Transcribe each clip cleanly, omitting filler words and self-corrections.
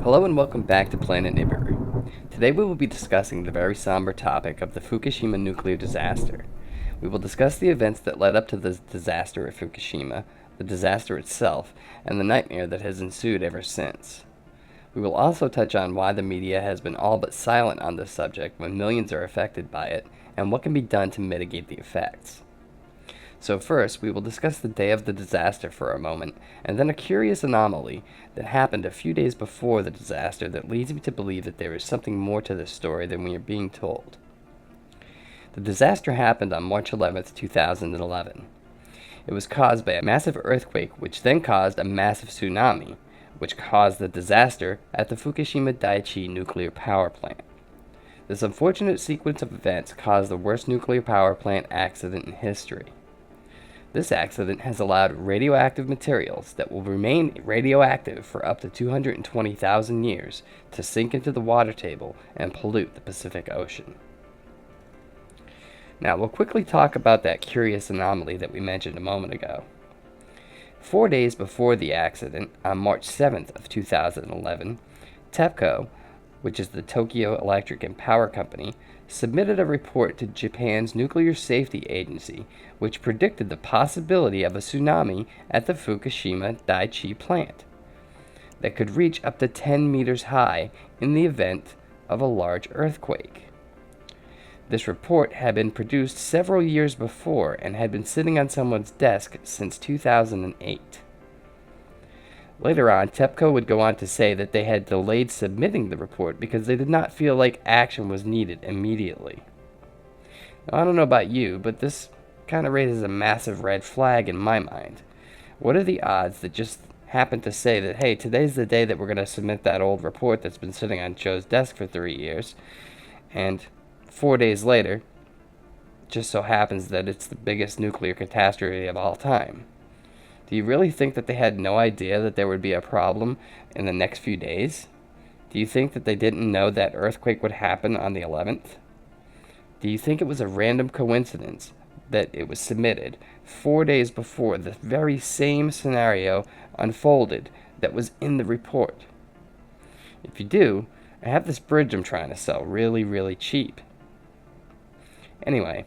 Hello and welcome back to Planet Nibiru. Today we will be discussing the very somber topic of the Fukushima nuclear disaster. We will discuss the events that led up to the disaster at Fukushima, the disaster itself, and the nightmare that has ensued ever since. We will also touch on why the media has been all but silent on this subject when millions are affected by it, and what can be done to mitigate the effects. So first, we will discuss the day of the disaster for a moment, and then a curious anomaly that happened a few days before the disaster that leads me to believe that there is something more to this story than we are being told. The disaster happened on March 11th, 2011. It was caused by a massive earthquake, which then caused a massive tsunami, which caused the disaster at the Fukushima Daichi nuclear power plant. This unfortunate sequence of events caused the worst nuclear power plant accident in history. This accident has allowed radioactive materials that will remain radioactive for up to 220,000 years to sink into the water table and pollute the Pacific Ocean. Now, we'll quickly talk about that curious anomaly that we mentioned a moment ago. 4 days before the accident, on March 7th of 2011, TEPCO, which is the Tokyo Electric and Power Company, submitted a report to Japan's Nuclear Safety Agency, which predicted the possibility of a tsunami at the Fukushima Daiichi plant that could reach up to 10 meters high in the event of a large earthquake. This report had been produced several years before and had been sitting on someone's desk since 2008. Later on, TEPCO would go on to say that they had delayed submitting the report because they did not feel like action was needed immediately. Now, I don't know about you, but this kind of raises a massive red flag in my mind. What are the odds that just happen to say that, hey, today's the day that we're going to submit that old report that's been sitting on Joe's desk for 3 years, and 4 days later, just so happens that it's the biggest nuclear catastrophe of all time? Do you really think that they had no idea that there would be a problem in the next few days? Do you think that they didn't know that earthquake would happen on the 11th? Do you think it was a random coincidence that it was submitted 4 days before the very same scenario unfolded that was in the report? If you do, I have this bridge I'm trying to sell really, really cheap. Anyway,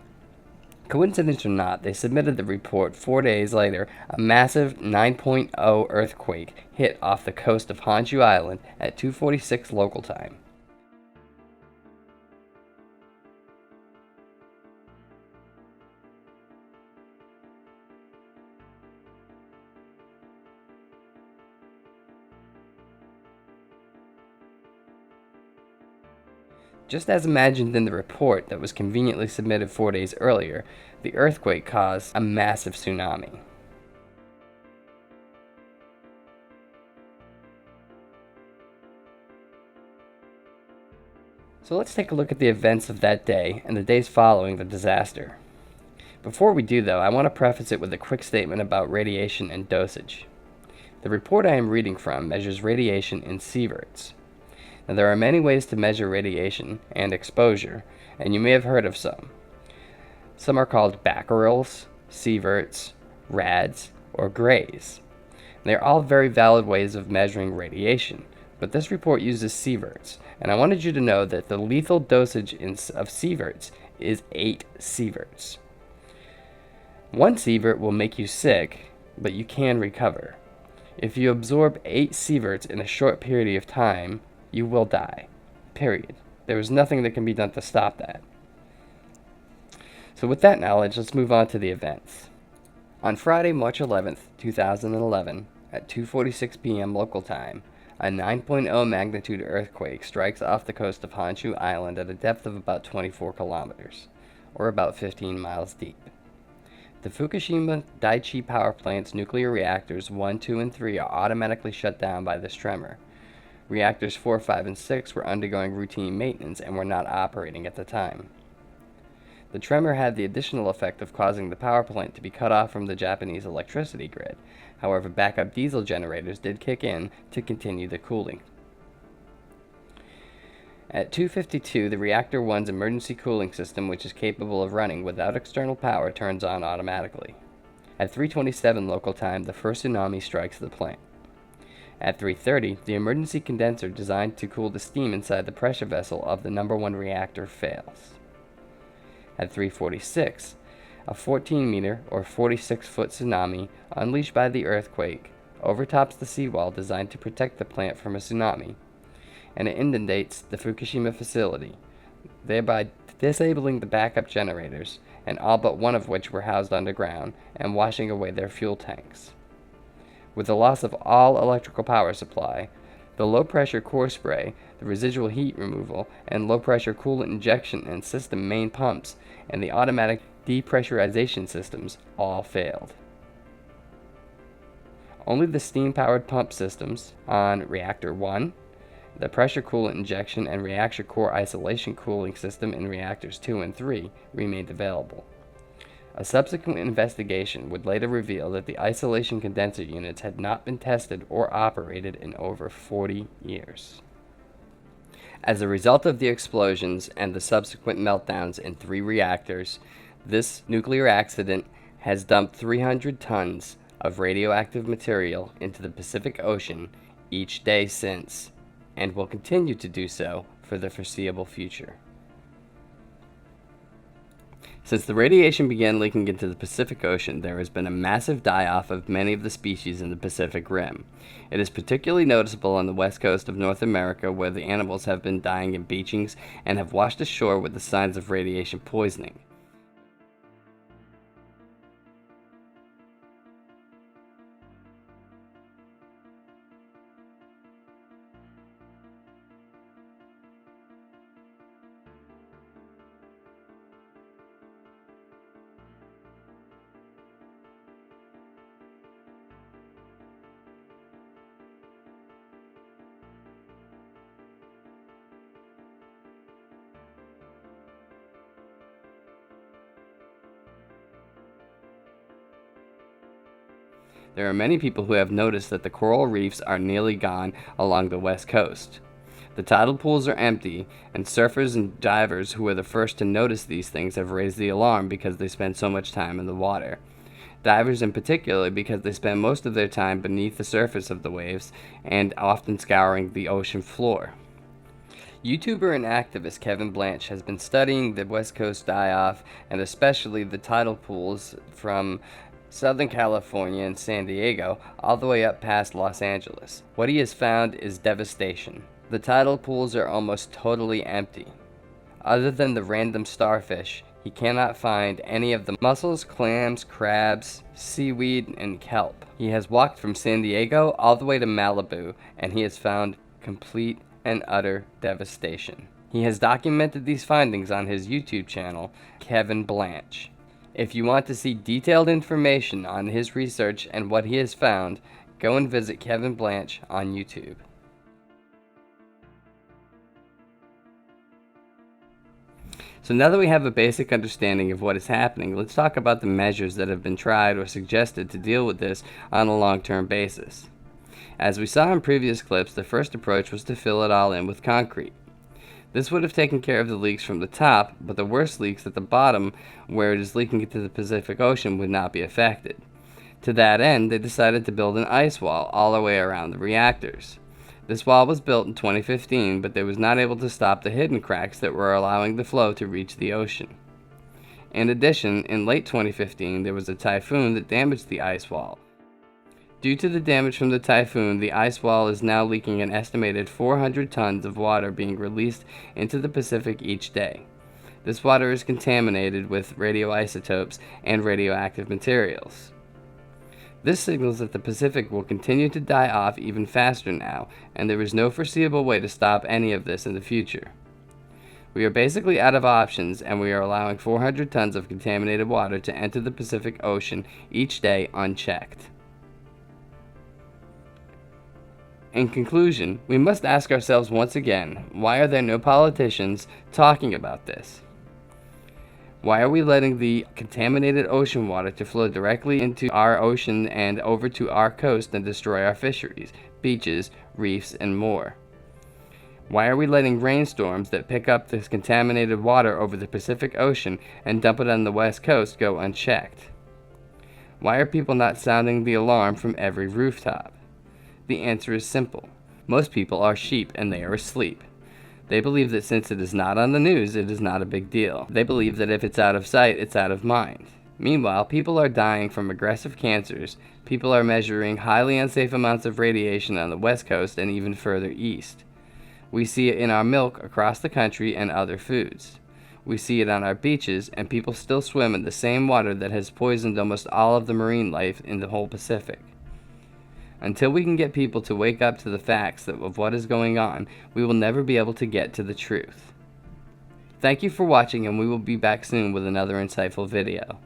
coincidence or not, they submitted the report 4 days later. A massive 9.0 earthquake hit off the coast of Honshu Island at 2:46 local time. Just as imagined in the report that was conveniently submitted 4 days earlier, the earthquake caused a massive tsunami. So let's take a look at the events of that day and the days following the disaster. Before we do, though, I want to preface it with a quick statement about radiation and dosage. The report I am reading from measures radiation in sieverts. Now, there are many ways to measure radiation and exposure, and you may have heard of some. Some are called becquerels, sieverts, rads, or grays. They are all very valid ways of measuring radiation, but this report uses sieverts, and I wanted you to know that the lethal dosage of sieverts is 8 sieverts. 1 sievert will make you sick, but you can recover. If you absorb 8 sieverts in a short period of time, you will die. Period. There is nothing that can be done to stop that. So with that knowledge, let's move on to the events. On Friday, March 11th, 2011, at 2:46 p.m. local time, a 9.0 magnitude earthquake strikes off the coast of Honshu Island at a depth of about 24 kilometers, or about 15 miles deep. The Fukushima Daiichi Power Plant's nuclear reactors 1, 2, and 3 are automatically shut down by this tremor. Reactors 4, 5, and 6 were undergoing routine maintenance and were not operating at the time. The tremor had the additional effect of causing the power plant to be cut off from the Japanese electricity grid. However, backup diesel generators did kick in to continue the cooling. At 2:52, the reactor 1's emergency cooling system, which is capable of running without external power, turns on automatically. At 3:27 local time, the first tsunami strikes the plant. At 3:30, the emergency condenser designed to cool the steam inside the pressure vessel of the number 1 reactor fails. At 3:46, a 14-meter or 46-foot tsunami unleashed by the earthquake overtops the seawall designed to protect the plant from a tsunami, and it inundates the Fukushima facility, thereby disabling the backup generators, and all but one of which were housed underground, and washing away their fuel tanks. With the loss of all electrical power supply, the low-pressure core spray, the residual heat removal, and low-pressure coolant injection and system main pumps, and the automatic depressurization systems all failed. Only the steam-powered pump systems on Reactor 1, the pressure coolant injection and reactor core isolation cooling system in Reactors 2 and 3 remained available. A subsequent investigation would later reveal that the isolation condenser units had not been tested or operated in over 40 years. As a result of the explosions and the subsequent meltdowns in 3 reactors, this nuclear accident has dumped 300 tons of radioactive material into the Pacific Ocean each day since, and will continue to do so for the foreseeable future. Since the radiation began leaking into the Pacific Ocean, there has been a massive die-off of many of the species in the Pacific Rim. It is particularly noticeable on the west coast of North America, where the animals have been dying in beachings and have washed ashore with the signs of radiation poisoning. There are many people who have noticed that the coral reefs are nearly gone along the west coast. The tidal pools are empty, and surfers and divers who were the first to notice these things have raised the alarm because they spend so much time in the water. Divers in particular because they spend most of their time beneath the surface of the waves and often scouring the ocean floor. YouTuber and activist Kevin Blanch has been studying the west coast die-off and especially the tidal pools from Southern California and San Diego, all the way up past Los Angeles. What he has found is devastation. The tidal pools are almost totally empty. Other than the random starfish, he cannot find any of the mussels, clams, crabs, seaweed, and kelp. He has walked from San Diego all the way to Malibu, and he has found complete and utter devastation. He has documented these findings on his YouTube channel, Kevin Blanch. If you want to see detailed information on his research and what he has found, go and visit Kevin Blanch on YouTube. So now that we have a basic understanding of what is happening, let's talk about the measures that have been tried or suggested to deal with this on a long-term basis. As we saw in previous clips, the first approach was to fill it all in with concrete. This would have taken care of the leaks from the top, but the worst leaks at the bottom, where it is leaking into the Pacific Ocean, would not be affected. To that end, they decided to build an ice wall all the way around the reactors. This wall was built in 2015, but they was not able to stop the hidden cracks that were allowing the flow to reach the ocean. In addition, in late 2015, there was a typhoon that damaged the ice wall. Due to the damage from the typhoon, the ice wall is now leaking an estimated 400 tons of water being released into the Pacific each day. This water is contaminated with radioisotopes and radioactive materials. This signals that the Pacific will continue to die off even faster now, and there is no foreseeable way to stop any of this in the future. We are basically out of options, and we are allowing 400 tons of contaminated water to enter the Pacific Ocean each day unchecked. In conclusion, we must ask ourselves once again, why are there no politicians talking about this? Why are we letting the contaminated ocean water to flow directly into our ocean and over to our coast and destroy our fisheries, beaches, reefs, and more? Why are we letting rainstorms that pick up this contaminated water over the Pacific Ocean and dump it on the west coast go unchecked? Why are people not sounding the alarm from every rooftop? The answer is simple. Most people are sheep and they are asleep. They believe that since it is not on the news, it is not a big deal. They believe that if it's out of sight, it's out of mind. Meanwhile, people are dying from aggressive cancers. People are measuring highly unsafe amounts of radiation on the West Coast and even further east. We see it in our milk across the country and other foods. We see it on our beaches, and people still swim in the same water that has poisoned almost all of the marine life in the whole Pacific. Until we can get people to wake up to the facts of what is going on, we will never be able to get to the truth. Thank you for watching, and we will be back soon with another insightful video.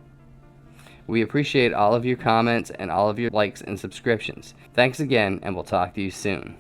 We appreciate all of your comments and all of your likes and subscriptions. Thanks again, and we'll talk to you soon.